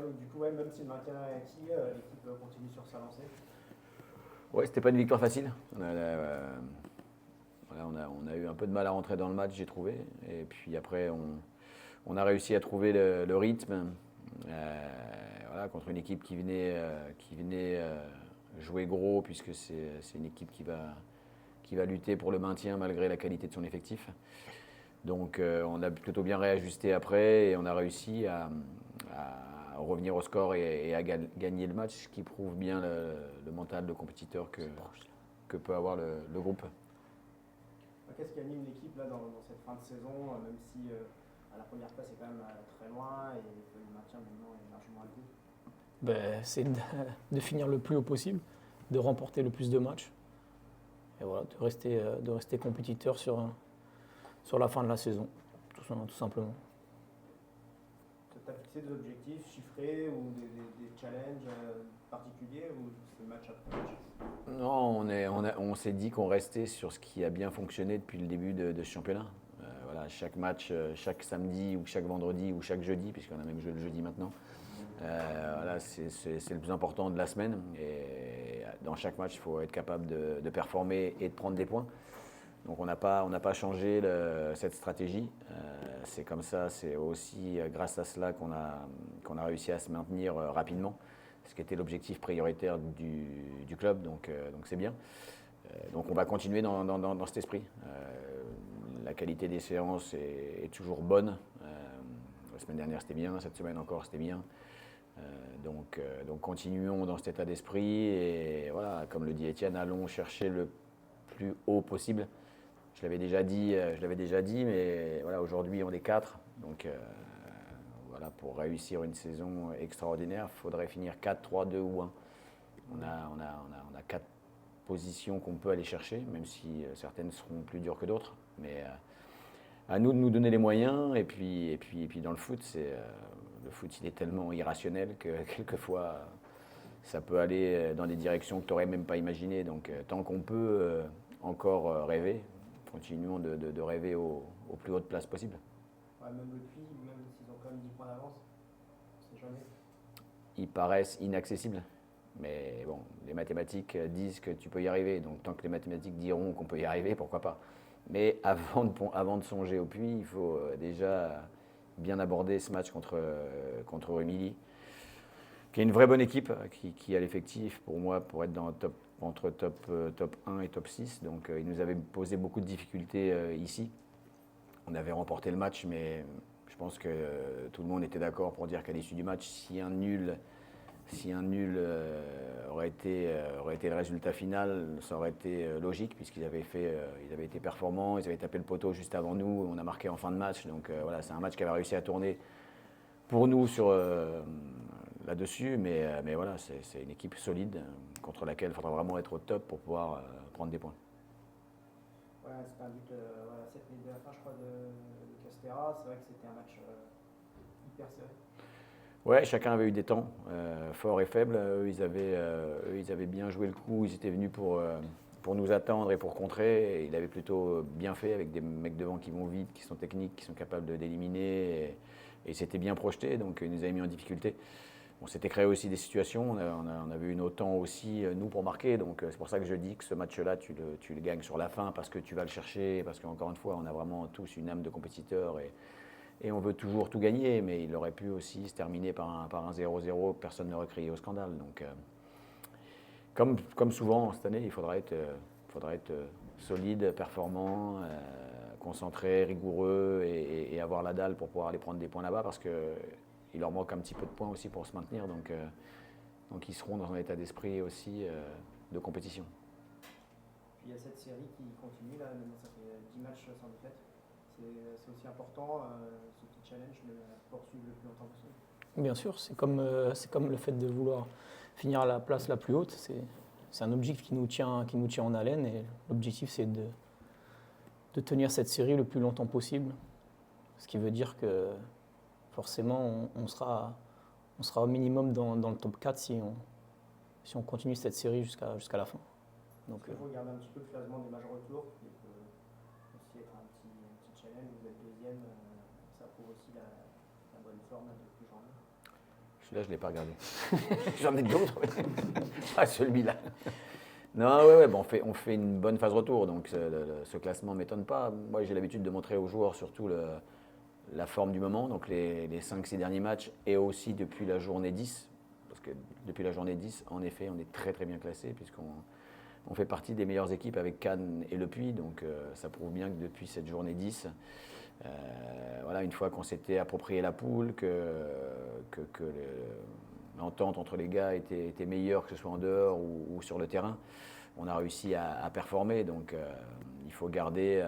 donc du coup, même si le maintien est acquis, l'équipe continue sur sa lancée. Ouais, c'était pas une victoire facile. Voilà, on a eu un peu de mal à rentrer dans le match, j'ai trouvé. Et puis après, on a réussi à trouver le rythme. Voilà, contre une équipe qui venait jouer gros, puisque c'est une équipe qui va lutter pour le maintien malgré la qualité de son effectif. Donc on a plutôt bien réajusté après et on a réussi à revenir au score et à gagner le match, ce qui prouve bien le mental de compétiteur que peut avoir le groupe. Qu'est-ce qui anime l'équipe là dans cette fin de saison, même si à la première place c'est quand même très loin et le maintien maintenant est largement acquis? C'est de finir le plus haut possible, de remporter le plus de matchs et voilà, de rester compétiteur sur la fin de la saison, tout simplement. Tu as fixé des objectifs chiffrés ou des challenges particuliers ou c'est match après match? Non, on s'est dit qu'on restait sur ce qui a bien fonctionné depuis le début de ce championnat. Voilà, chaque match, chaque samedi ou chaque vendredi ou chaque jeudi, puisqu'on a même joué le jeudi maintenant. Voilà, c'est le plus important de la semaine. Et dans chaque match, il faut être capable de performer et de prendre des points. Donc on n'a pas changé cette stratégie. C'est comme ça, c'est aussi grâce à cela qu'on a réussi à se maintenir rapidement, ce qui était l'objectif prioritaire du club, donc c'est bien. Donc on va continuer dans cet esprit. La qualité des séances est toujours bonne. La semaine dernière c'était bien, cette semaine encore c'était bien. Donc continuons dans cet état d'esprit et voilà, comme le dit Étienne, allons chercher le plus haut possible. Je l'avais déjà dit, mais voilà, aujourd'hui on est 4. Donc voilà, pour réussir une saison extraordinaire, il faudrait finir 4, 3, 2 ou 1. On a 4 positions qu'on peut aller chercher, même si certaines seront plus dures que d'autres. Mais à nous de nous donner les moyens. Et puis dans le foot, le foot il est tellement irrationnel que quelquefois ça peut aller dans des directions que tu n'aurais même pas imaginées. Donc tant qu'on peut encore rêver, continuons de rêver aux plus hautes places possibles. Ouais, même le Puy, même s'ils ont quand même 10 points d'avance, on ne sait jamais. Ils paraissent inaccessibles. Mais bon, les mathématiques disent que tu peux y arriver. Donc tant que les mathématiques diront qu'on peut y arriver, pourquoi pas. Mais avant de songer au Puy, il faut déjà bien aborder ce match contre Rumilly, qui est une vraie bonne équipe, qui a l'effectif pour moi pour être entre top 1 et top 6. Donc il nous avait posé beaucoup de difficultés ici. On avait remporté le match, mais je pense que tout le monde était d'accord pour dire qu'à l'issue du match, si un nul aurait été le résultat final, ça aurait été logique, puisqu'ils avaient été performants, ils avaient tapé le poteau juste avant nous, on a marqué en fin de match. Donc voilà, c'est un match qui avait réussi à tourner pour nous là-dessus, mais voilà, c'est une équipe solide contre laquelle il faudra vraiment être au top pour pouvoir prendre des points. Ouais, c'était un but à 7 minutes de la fin, je crois, de Castera. C'est vrai que c'était un match hyper serré. Ouais, chacun avait eu des temps, forts et faibles. Eux, ils avaient bien joué le coup, ils étaient venus pour nous attendre et pour contrer. Et ils avaient plutôt bien fait avec des mecs devant qui vont vite, qui sont techniques, qui sont capables d'éliminer. Et ils s'étaient bien projetés, donc ils nous avaient mis en difficulté. On s'était créé aussi des situations, on avait eu nos temps aussi, nous, pour marquer. Donc c'est pour ça que je dis que ce match-là, tu le gagnes sur la fin parce que tu vas le chercher, parce qu'encore une fois, on a vraiment tous une âme de compétiteur et on veut toujours tout gagner, mais il aurait pu aussi se terminer par un 0-0, personne n'aurait crié au scandale. Donc comme souvent cette année, il faudra être solide, performant, concentré, rigoureux et avoir la dalle pour pouvoir aller prendre des points là-bas, parce qu'il leur manque un petit peu de points aussi pour se maintenir, donc ils seront dans un état d'esprit aussi de compétition. Puis il y a cette série qui continue, là, maintenant ça fait 10 matchs sans défaite. C'est aussi important, ce petit challenge, de poursuivre le plus longtemps possible. Bien sûr, c'est comme le fait de vouloir finir à la place la plus haute. C'est un objectif qui nous tient en haleine, et l'objectif c'est de tenir cette série le plus longtemps possible. Ce qui veut dire que forcément on sera au minimum dans le top 4 si on continue cette série jusqu'à la fin. Donc, il faut regarder un petit peu le classement des matchs retour, qui peut aussi être un petit challenge. Vous êtes deuxième, ça prouve aussi la bonne forme depuis janvier. Celui-là, je ne l'ai pas regardé. J'en ai d'autres, mais pas celui-là. Non, ouais, bon, on fait une bonne phase retour, donc ce classement ne m'étonne pas. Moi, j'ai l'habitude de montrer aux joueurs surtout la forme du moment, donc les 5-6 derniers matchs, et aussi depuis la journée 10. Parce que depuis la journée 10, en effet, on est très très bien classé, puisqu'on fait partie des meilleures équipes avec Cannes et Le Puy, donc ça prouve bien que depuis cette journée 10, voilà, une fois qu'on s'était approprié la poule, que l'entente entre les gars était meilleure, que ce soit en dehors ou sur le terrain, on a réussi à performer. Donc il faut garder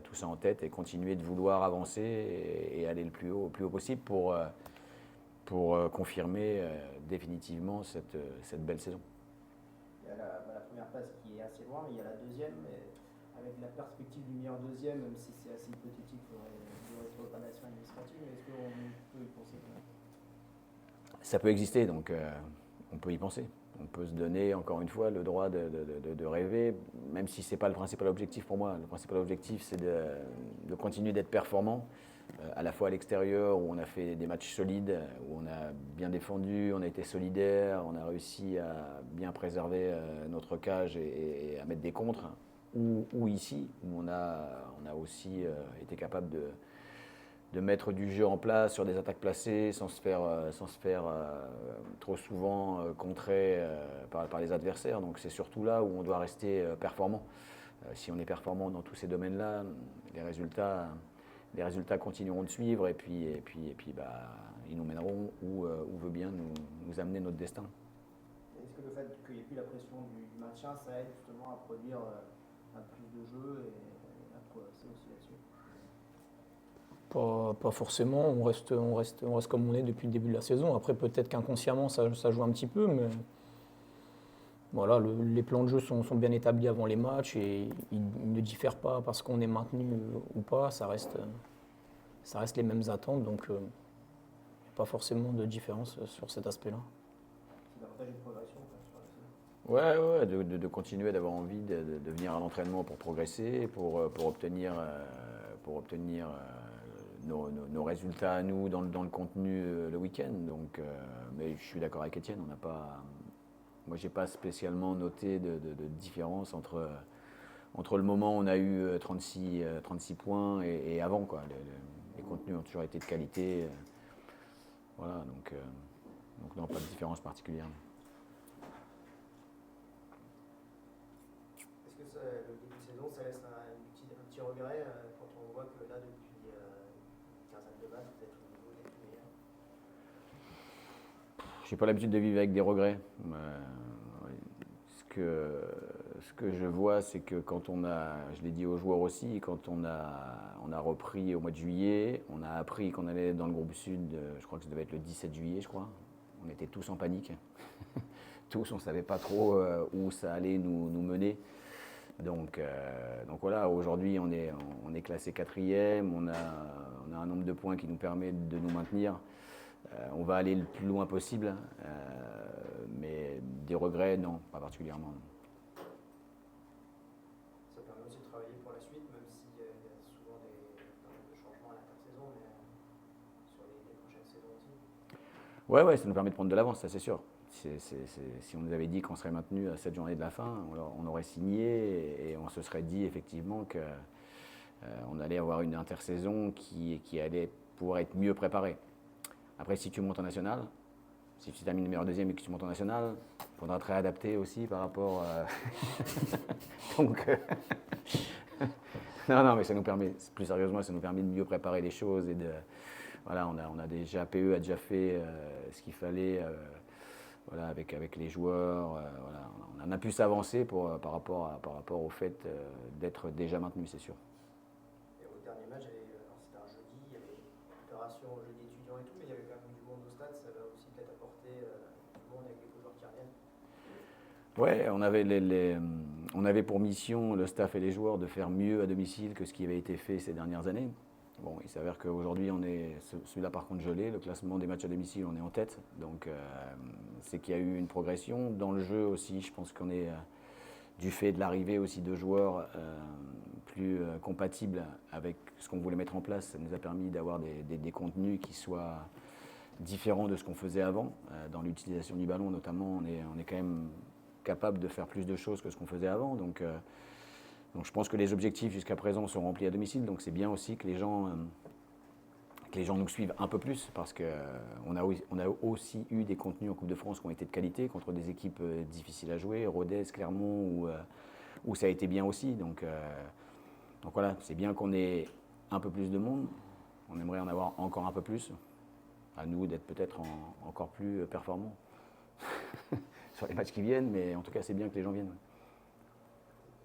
tout ça en tête et continuer de vouloir avancer et aller le plus haut possible pour confirmer définitivement cette belle saison. Il y a la première place qui est assez loin, il y a la deuxième, mais avec la perspective du meilleur deuxième, même si c'est assez hypothétique pour les rétrogradation administrative, mais est-ce qu'on peut y penser quand même? Ça peut exister, donc on peut y penser. On peut se donner, encore une fois, le droit de rêver, même si ce n'est pas le principal objectif pour moi. Le principal objectif, c'est de continuer d'être performant, à la fois à l'extérieur, où on a fait des matchs solides, où on a bien défendu, on a été solidaire, on a réussi à bien préserver notre cage et à mettre des contres, ou ici, où on a aussi été capable de mettre du jeu en place sur des attaques placées sans se faire trop souvent contrer par les adversaires. Donc c'est surtout là où on doit rester performant. Si on est performant dans tous ces domaines-là, les résultats continueront de suivre et puis ils nous mèneront où veut bien nous amener notre destin. Est-ce que le fait qu'il n'y ait plus la pression du maintien, ça aide justement à produire un plus de jeu et à progresser aussi là-dessus? Pas forcément, on reste comme on est depuis le début de la saison. Après, peut-être qu'inconsciemment, ça joue un petit peu, mais voilà, les plans de jeu sont bien établis avant les matchs et ils ne diffèrent pas parce qu'on est maintenu ou pas. Ça reste les mêmes attentes, donc il n'y a pas forcément de différence sur cet aspect-là. C'est davantage une progression sur la saison. Ouais, de continuer d'avoir envie de venir à l'entraînement pour progresser, pour obtenir nos résultats à nous dans le contenu le week-end. Donc, mais je suis d'accord avec Étienne, moi j'ai pas spécialement noté de différence entre le moment où on a eu 36 points et avant, quoi. Les contenus ont toujours été de qualité. Voilà, donc non, pas de différence particulière. Est-ce que le début de saison, ça laisse un petit regret quand on voit que là, depuis une quinzaine de matchs, vous êtes au niveau des plus meilleurs? J'ai pas l'habitude de vivre avec des regrets. Ce que je vois, c'est que quand je l'ai dit aux joueurs aussi, quand on a repris au mois de juillet, on a appris qu'on allait dans le groupe sud, je crois que ça devait être le 17 juillet, je crois. On était tous en panique. Tous, on ne savait pas trop où ça allait nous mener. Donc voilà, aujourd'hui on est classé 4e, on a un nombre de points qui nous permet de nous maintenir. On va aller le plus loin possible, mais des regrets, non, pas particulièrement. Ça permet aussi de travailler pour la suite, même s'il y a souvent de changements à l'intersaison, mais sur les prochaines saisons aussi. Ouais, ça nous permet de prendre de l'avance, ça c'est sûr. Si on nous avait dit qu'on serait maintenu à cette journée de la fin, on aurait signé et on se serait dit effectivement qu'on allait avoir une intersaison qui allait pouvoir être mieux préparée. Après, si tu montes en national, si tu termines meilleur deuxième et que tu montes en national, il faudra te réadapter aussi par rapport. Donc, non, mais ça nous permet, plus sérieusement, ça nous permet de mieux préparer les choses et voilà, on a déjà PE a déjà fait ce qu'il fallait. Voilà, avec les joueurs, voilà, on a pu s'avancer par rapport au fait d'être déjà maintenu, c'est sûr. Et au dernier match, c'était un jeudi, il y avait une préparation au jeudi étudiant et tout, mais il y avait quand même du monde au stade, ça va aussi peut-être apporter du monde avec les joueurs qui reviennent. Ouais, on avait pour mission, le staff et les joueurs, de faire mieux à domicile que ce qui avait été fait ces dernières années. Bon, il s'avère qu'aujourd'hui, celui-là par contre gelé, le classement des matchs à domicile, on est en tête. Donc, c'est qu'il y a eu une progression. Dans le jeu aussi, je pense qu'on est, du fait de l'arrivée aussi de joueurs plus compatibles avec ce qu'on voulait mettre en place, ça nous a permis d'avoir des contenus qui soient différent de ce qu'on faisait avant. Dans l'utilisation du ballon notamment, on est quand même capable de faire plus de choses que ce qu'on faisait avant. Donc je pense que les objectifs jusqu'à présent sont remplis à domicile. Donc c'est bien aussi que les gens nous suivent un peu plus, parce qu'on a aussi eu des contenus en Coupe de France qui ont été de qualité contre des équipes difficiles à jouer, Rodez, Clermont, où ça a été bien aussi. Donc voilà, c'est bien qu'on ait un peu plus de monde. On aimerait en avoir encore un peu plus. À nous d'être peut-être encore plus performants sur les matchs qui viennent, mais en tout cas, c'est bien que les gens viennent.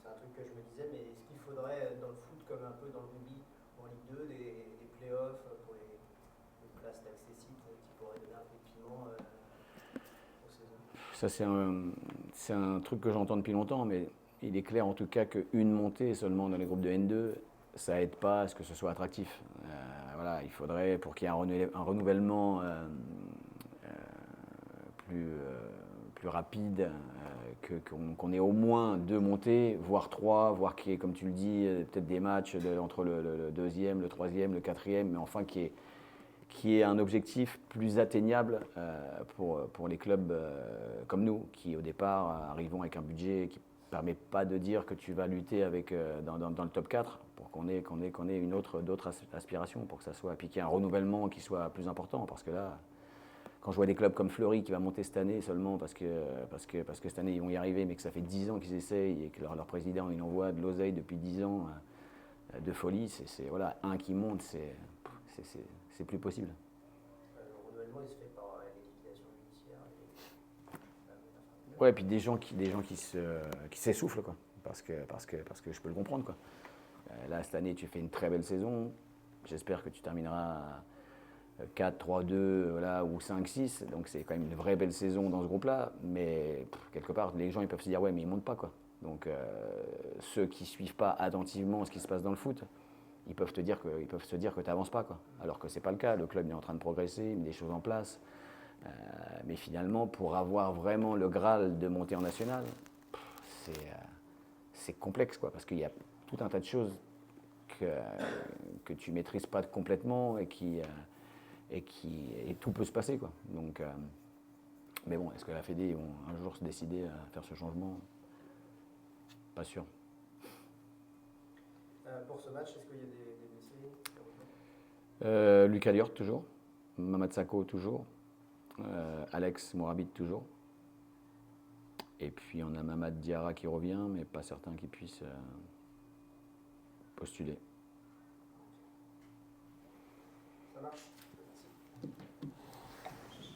C'est un truc que je me disais, mais est-ce qu'il faudrait, dans le foot comme un peu dans le rugby, en Ligue 2, des play-offs pour les places d'accès site qui pourraient donner un peu de piment aux saisons? Ça, c'est un truc que j'entends depuis longtemps, mais il est clair en tout cas qu'une montée seulement dans les groupes de N2, ça aide pas à ce que ce soit attractif. Voilà, il faudrait, pour qu'il y ait un renouvellement plus rapide, qu'on ait au moins 2 montées, voire 3, voire qu'il y ait, comme tu le dis, peut-être des matchs entre le deuxième, le troisième, le quatrième, mais enfin qu'il y ait un objectif plus atteignable pour les clubs comme nous, qui au départ arrivons avec un budget qui ne permet pas de dire que tu vas lutter dans le top 4, pour qu'on ait d'autres aspirations, pour que ça soit appliqué un renouvellement qui soit plus important. Parce que là, quand je vois des clubs comme Fleury qui va monter cette année seulement parce que cette année ils vont y arriver, mais que ça fait 10 ans qu'ils essayent et que leur président il envoie de l'oseille depuis 10 ans de folie, voilà, un qui monte, c'est plus possible. Le renouvellement, il se fait par les liquidations judiciaires. Ouais, et puis des gens qui s'essoufflent, quoi. Parce que je peux le comprendre, quoi. Là, cette année, tu fais une très belle saison. J'espère que tu termineras 4, 3, 2, voilà, ou 5, 6. Donc c'est quand même une vraie belle saison dans ce groupe-là. Mais quelque part, les gens ils peuvent se dire ouais, mais ils ne montent pas, quoi. Donc ceux qui ne suivent pas attentivement ce qui se passe dans le foot, ils peuvent se dire que tu n'avances pas, quoi. Alors que ce n'est pas le cas. Le club est en train de progresser, il met des choses en place. Mais finalement, pour avoir vraiment le Graal de monter en national, c'est complexe, quoi, parce qu'il y a tout un tas de choses que tu ne maîtrises pas complètement et tout peut se passer, quoi. Donc, mais bon, est-ce que la Fédé vont un jour se décider à faire ce changement? Pas sûr. Pour ce match, est-ce qu'il y a des blessés? Lucas Liort, toujours. Mamad Sakho, toujours. Alex Mourabit, toujours. Et puis on a Mamad Diarra qui revient, mais pas certain qu'il puisse postuler. Ça marche.